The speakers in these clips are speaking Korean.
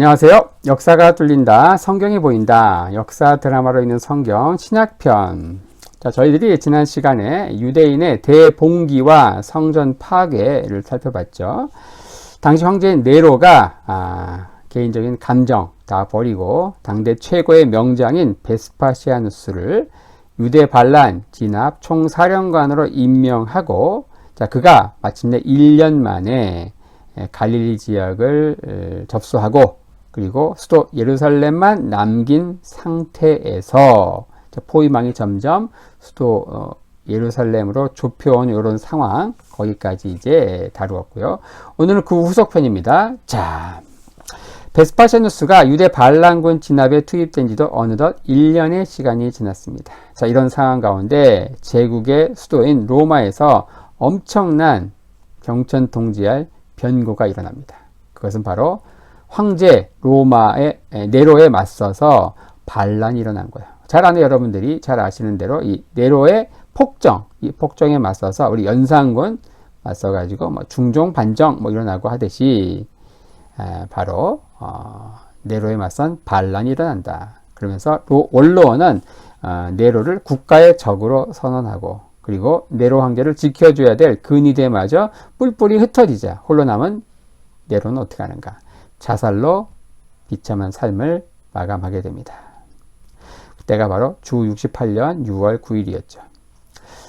안녕하세요. 역사가 뚫린다. 성경이 보인다. 역사 드라마로 있는 성경 신약편. 자, 저희들이 지난 시간에 유대인의 대봉기와 성전 파괴를 살펴봤죠. 당시 황제인 네로가 개인적인 감정 다 버리고 당대 최고의 명장인 베스파시아누스를 유대 반란 진압 총사령관으로 임명하고, 자, 그가 마침내 1년 만에 갈릴리 지역을 접수하고 그리고 수도 예루살렘만 남긴 상태에서 포위망이 점점 수도 예루살렘으로 좁혀온 이런 상황, 거기까지 이제 다루었고요. 오늘은 그 후속편입니다. 자, 베스파시아누스가 유대 반란군 진압에 투입된 지도 어느덧 1년의 시간이 지났습니다. 자, 이런 상황 가운데 제국의 수도인 로마에서 엄청난 경천통지할 변고가 일어납니다. 그것은 바로 황제 로마의 네로에 맞서서 반란이 일어난 거예요. 잘 아는 여러분들이 잘 아시는 대로 이 네로의 폭정, 이 폭정에 맞서서 우리 연산군 맞서가지고 뭐 중종 반정 뭐 일어나고 하듯이 바로 네로에 맞선 반란이 일어난다. 그러면서 원로원은 네로를 국가의 적으로 선언하고, 그리고 네로 황제를 지켜줘야 될 근위대마저 뿔뿔이 흩어지자 홀로 남은 네로는 어떻게 하는가? 자살로 비참한 삶을 마감하게 됩니다. 그때가 바로 주 68년 6월 9일이었죠.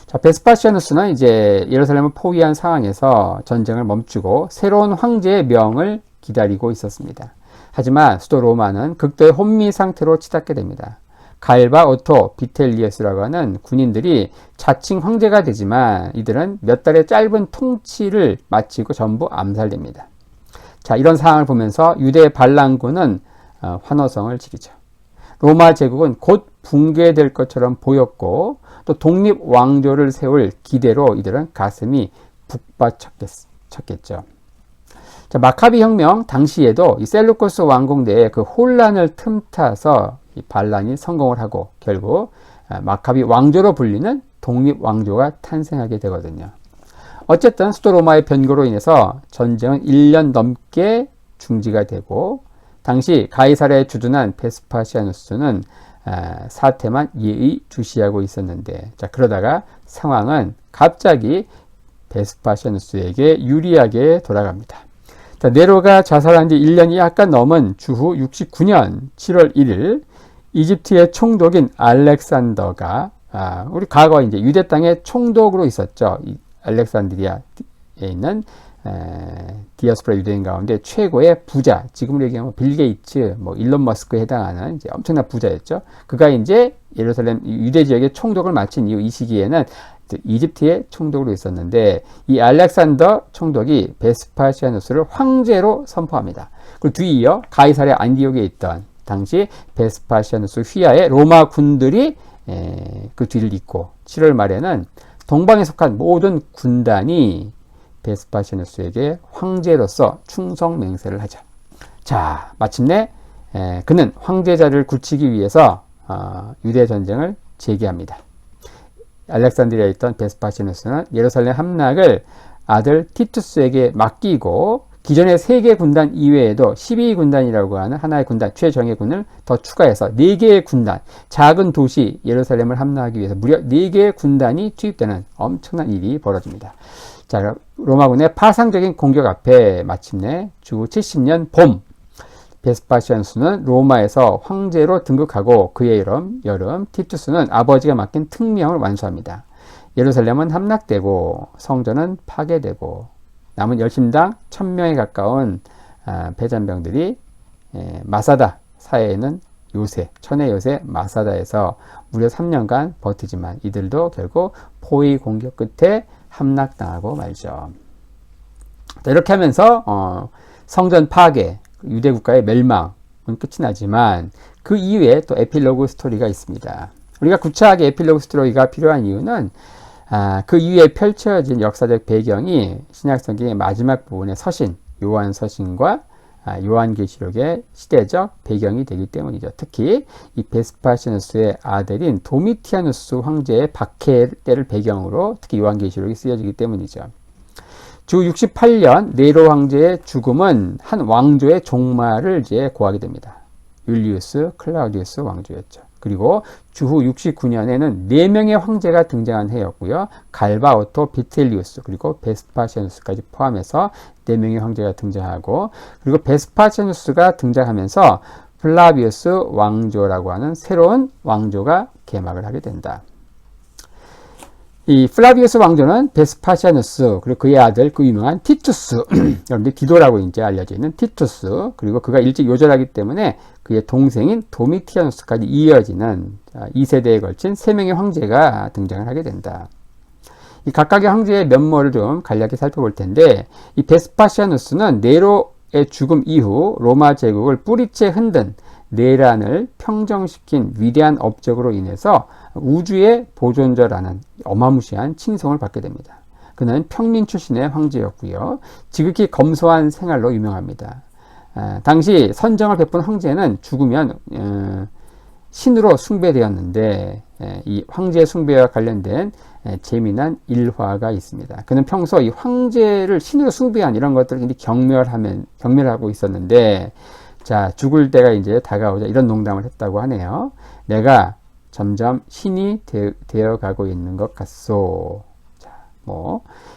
자, 베스파시아누스는 이제 예루살렘을 포위한 상황에서 전쟁을 멈추고 새로운 황제의 명을 기다리고 있었습니다. 하지만 수도 로마는 극도의 혼미 상태로 치닫게 됩니다. 갈바 오토 비텔리우스라고 하는 군인들이 자칭 황제가 되지만 이들은 몇 달의 짧은 통치를 마치고 전부 암살됩니다. 자, 이런 상황을 보면서 유대 반란군은 환호성을 지르죠. 로마 제국은 곧 붕괴될 것처럼 보였고, 또 독립 왕조를 세울 기대로 이들은 가슴이 북받쳤겠죠. 자, 마카비 혁명 당시에도 이 셀루코스 왕국 내에 그 혼란을 틈타서 이 반란이 성공을 하고 결국 마카비 왕조로 불리는 독립 왕조가 탄생하게 되거든요. 어쨌든 수도 로마의 변고로 인해서 전쟁은 1년 넘게 중지가 되고, 당시 가이사랴에 주둔한 베스파시아누스는 사태만 예의주시하고 있었는데, 자, 그러다가 상황은 갑자기 베스파시아누스에게 유리하게 돌아갑니다. 자, 네로가 자살한 지 1년이 약간 넘은 주후 69년 7월 1일 이집트의 총독인 알렉산더가 우리 과거 이제 유대 땅의 총독으로 있었죠. 이 알렉산드리아에 있는 디아스포라 유대인 가운데 최고의 부자, 지금으로 얘기하면 빌 게이츠, 뭐 일론 머스크에 해당하는 이제 엄청난 부자였죠. 그가 이제 예루살렘 유대 지역의 총독을 마친 이후 이 시기에는 이집트의 총독으로 있었는데, 이 알렉산더 총독이 베스파시아누스를 황제로 선포합니다. 그리고 뒤이어 가이사랴 안디옥에 있던 당시 베스파시아누스 휘하의 로마 군들이 그 뒤를 잇고 7월 말에는 동방에 속한 모든 군단이 베스파시아누스에게 황제로서 충성 맹세를 하죠. 자, 마침내 그는 황제 자리를 굳히기 위해서 유대 전쟁을 제기합니다. 알렉산드리아에 있던 베스파시아누스는 예루살렘 함락을 아들 티투스에게 맡기고, 기존의 3개 군단 이외에도 12군단이라고 하는 하나의 군단, 최정예 군을 더 추가해서 4개의 군단, 작은 도시 예루살렘을 함락하기 위해서 무려 4개의 군단이 투입되는 엄청난 일이 벌어집니다. 자, 로마군의 파상적인 공격 앞에 마침내 주후 70년 봄, 베스파시아누스는 로마에서 황제로 등극하고 그의 여름 티투스는 아버지가 맡긴 특명을 완수합니다. 예루살렘은 함락되고 성전은 파괴되고 남은 열심당 1000명에 가까운 패잔병들이 마사다 사해에는 요새, 천의 요새 마사다에서 무려 3년간 버티지만 이들도 결국 포위 공격 끝에 함락당하고 말죠. 이렇게 하면서 성전 파괴, 유대 국가의 멸망은 끝이 나지만 그 이후에 또 에필로그 스토리가 있습니다. 우리가 구체하게 에필로그 스토리가 필요한 이유는 그 이후에 펼쳐진 역사적 배경이 신약성경의 마지막 부분의 서신, 요한 서신과 요한계시록의 시대적 배경이 되기 때문이죠. 특히 이 베스파시아누스의 아들인 도미티아누스 황제의 박해 때를 배경으로 특히 요한계시록이 쓰여지기 때문이죠. 주 68년 네로 황제의 죽음은 한 왕조의 종말을 이제 고하게 됩니다. 율리우스 클라우디우스 왕조였죠. 그리고 주후 69년에는 4명의 황제가 등장한 해였고요. 갈바, 오토, 비텔리우스, 그리고 베스파시아누스까지 포함해서 4명의 황제가 등장하고, 그리고 베스파시아누스가 등장하면서 플라비우스 왕조라고 하는 새로운 왕조가 개막을 하게 된다. 이 플라비우스 왕조는 베스파시아누스, 그리고 그의 아들, 그 유명한 티투스, 여러분들 디도라고 이제 알려져 있는 티투스, 그리고 그가 일찍 요절하기 때문에 그의 동생인 도미티아누스까지 이어지는 2세대에 걸친 3명의 황제가 등장을 하게 된다. 이 각각의 황제의 면모를 좀 간략히 살펴볼 텐데, 이 베스파시아누스는 네로의 죽음 이후 로마 제국을 뿌리째 흔든 내란을 평정시킨 위대한 업적으로 인해서 우주의 보존자라는 어마무시한 칭송을 받게 됩니다. 그는 평민 출신의 황제였고요. 지극히 검소한 생활로 유명합니다. 당시 선정을 베푼 황제는 죽으면 신으로 숭배되었는데, 이 황제 숭배와 관련된 재미난 일화가 있습니다. 그는 평소 이 황제를 신으로 숭배한 이런 것들을 경멸하고 있었는데, 자, 죽을 때가 이제 다가오자 이런 농담을 했다고 하네요. 내가 점점 신이 되어가고 있는 것 같소. 자,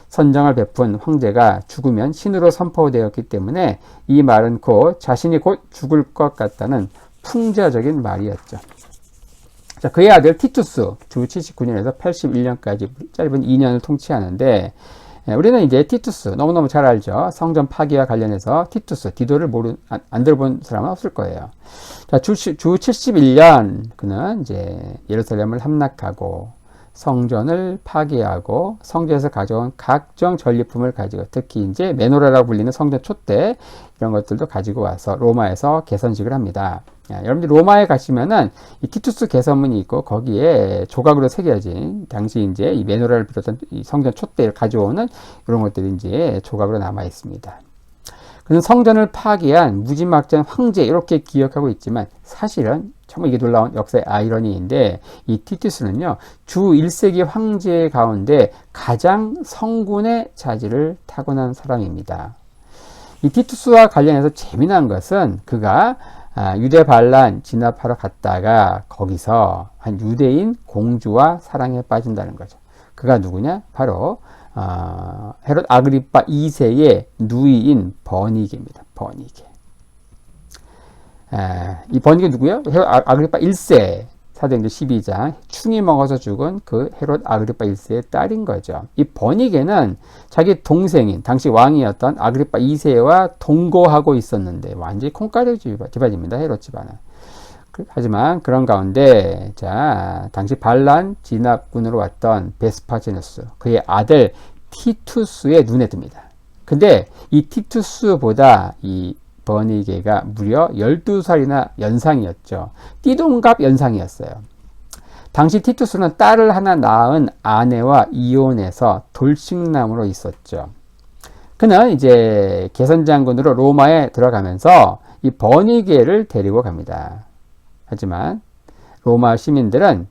선정을 베푼 황제가 죽으면 신으로 선포되었기 때문에 이 말은 자신이 곧 죽을 것 같다는 풍자적인 말이었죠. 자, 그의 아들 티투스, 주 79년에서 81년까지 짧은 2년을 통치하는데, 우리는 이제 티투스, 너무너무 잘 알죠. 성전 파기와 관련해서 티투스, 디도를 안 들어본 사람은 없을 거예요. 자, 주 71년, 그는 이제 예루살렘을 함락하고, 성전을 파괴하고, 성전에서 가져온 각종 전리품을 가지고, 특히 이제 메노라라고 불리는 성전 촛대, 이런 것들도 가지고 와서 로마에서 개선식을 합니다. 여러분들 로마에 가시면은 이 티투스 개선문이 있고 거기에 조각으로 새겨진 당시 이제 이 메노라를 비롯한 이 성전 촛대를 가져오는 이런 것들이 이제 조각으로 남아 있습니다. 그는 성전을 파괴한 무지막지한 황제 이렇게 기억하고 있지만 사실은 정말 이게 놀라운 역사의 아이러니인데, 이 티투스는요 주 1세기 황제 가운데 가장 성군의 자질을 타고난 사람입니다. 이 티투스와 관련해서 재미난 것은 그가 유대 반란 진압하러 갔다가 거기서 한 유대인 공주와 사랑에 빠진다는 거죠. 그가 누구냐? 바로 헤롯 아그리파 2세의 누이인 버니게입니다. 버니게. 이 버니게 누구요? 헤롯 아그리파 1세, 사도행전 12장, 충이 먹어서 죽은 그 헤롯 아그리파 1세의 딸인 거죠. 이 버니게는 자기 동생인 당시 왕이었던 아그리파 2세와 동거하고 있었는데 완전히 콩가루 집안입니다. 헤롯 집안은. 하지만 그런 가운데 당시 반란 진압군으로 왔던 베스파시아누스, 그의 아들 티투스의 눈에 듭니다. 근데 이 티투스보다 이 버니게가 무려 12살이나 연상이었죠. 띠동갑 연상이었어요. 당시 티투스는 딸을 하나 낳은 아내와 이혼해서 돌싱남으로 있었죠. 그는 이제 개선장군으로 로마에 들어가면서 이 버니게를 데리고 갑니다. 하지만 로마 시민들은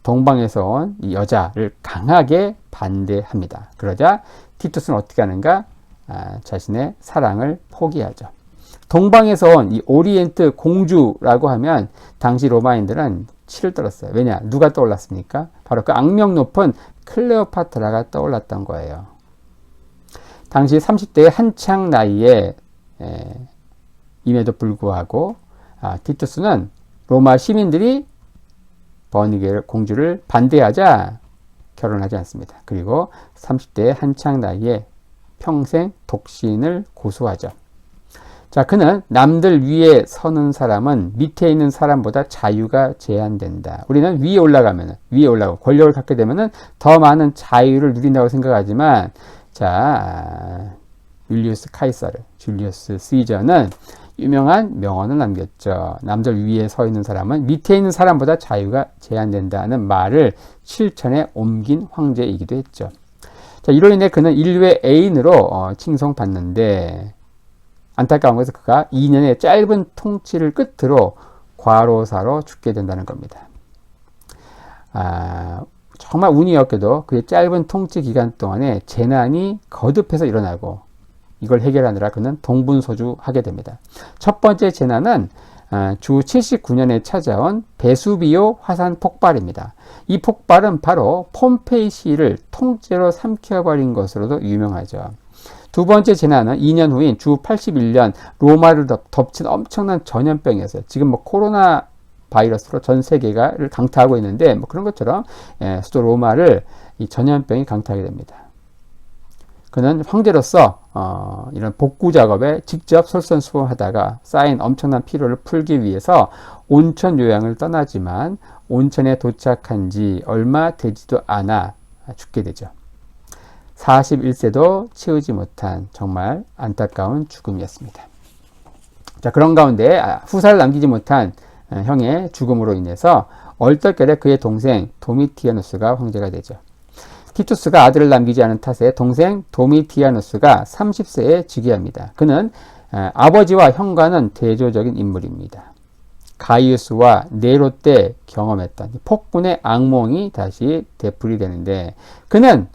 동방에서 온 이 여자를 강하게 반대합니다. 그러자 티투스는 어떻게 하는가? 자신의 사랑을 포기하죠. 동방에서 온 이 오리엔트 공주라고 하면 당시 로마인들은 치를 떨었어요. 왜냐? 누가 떠올랐습니까? 바로 그 악명 높은 클레오파트라가 떠올랐던 거예요. 당시 30대의 한창 나이에 임에도 불구하고 티투스는 로마 시민들이 버니게 공주를 반대하자 결혼하지 않습니다. 그리고 30대의 한창 나이에 평생 독신을 고수하죠. 자, 그는 남들 위에 서는 사람은 밑에 있는 사람보다 자유가 제한된다. 우리는 위에 올라가고 권력을 갖게 되면은 더 많은 자유를 누린다고 생각하지만, 율리우스 카이사르, 줄리우스 시저는 유명한 명언을 남겼죠. 남들 위에 서 있는 사람은 밑에 있는 사람보다 자유가 제한된다는 말을 실천에 옮긴 황제이기도 했죠. 자, 이로 인해 그는 인류의 애인으로 칭송받는데, 안타까운 것은 그가 2년의 짧은 통치를 끝으로 과로사로 죽게 된다는 겁니다. 정말 운이 없게도 그의 짧은 통치 기간 동안에 재난이 거듭해서 일어나고 이걸 해결하느라 그는 동분서주하게 됩니다. 첫 번째 재난은 주 79년에 찾아온 베수비오 화산 폭발입니다. 이 폭발은 바로 폼페이시를 통째로 삼켜버린 것으로도 유명하죠. 두 번째 재난은 2년 후인 주 81년 로마를 덮친 엄청난 전염병이었어요. 지금 뭐 코로나 바이러스로 전 세계를 강타하고 있는데 뭐 그런 것처럼 수도 로마를 이 전염병이 강타하게 됩니다. 그는 황제로서 이런 복구 작업에 직접 솔선수범하다가 쌓인 엄청난 피로를 풀기 위해서 온천 요양을 떠나지만 온천에 도착한 지 얼마 되지도 않아 죽게 되죠. 41세도 채우지 못한 정말 안타까운 죽음이었습니다. 자, 그런 가운데 후사를 남기지 못한 형의 죽음으로 인해서 얼떨결에 그의 동생 도미티아누스가 황제가 되죠. 티투스가 아들을 남기지 않은 탓에 동생 도미티아누스가 30세에 즉위합니다. 그는 아버지와 형과는 대조적인 인물입니다. 가이우스와 네로 때 경험했던 폭군의 악몽이 다시 되풀이 되는데 그는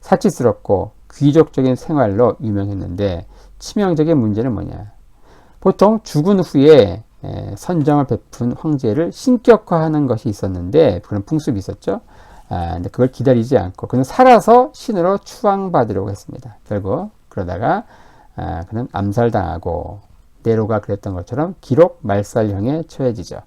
사치스럽고 귀족적인 생활로 유명했는데 치명적인 문제는 뭐냐? 보통 죽은 후에 선정을 베푼 황제를 신격화하는 것이 있었는데 그런 풍습이 있었죠. 근데 그걸 기다리지 않고 그는 살아서 신으로 추앙받으려고 했습니다. 결국 그러다가 그는 암살당하고 네로가 그랬던 것처럼 기록 말살형에 처해지죠.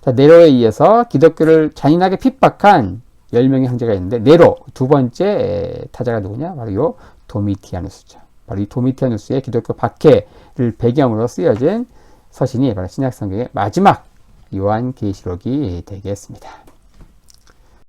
자, 네로에 이어서 기독교를 잔인하게 핍박한 10명의 황제가 있는데 네로 두 번째 타자가 누구냐? 바로 이 도미티아누스죠. 바로 이 도미티아누스의 기독교 박해를 배경으로 쓰여진 서신이 바로 신약성경의 마지막 요한계시록이 되겠습니다.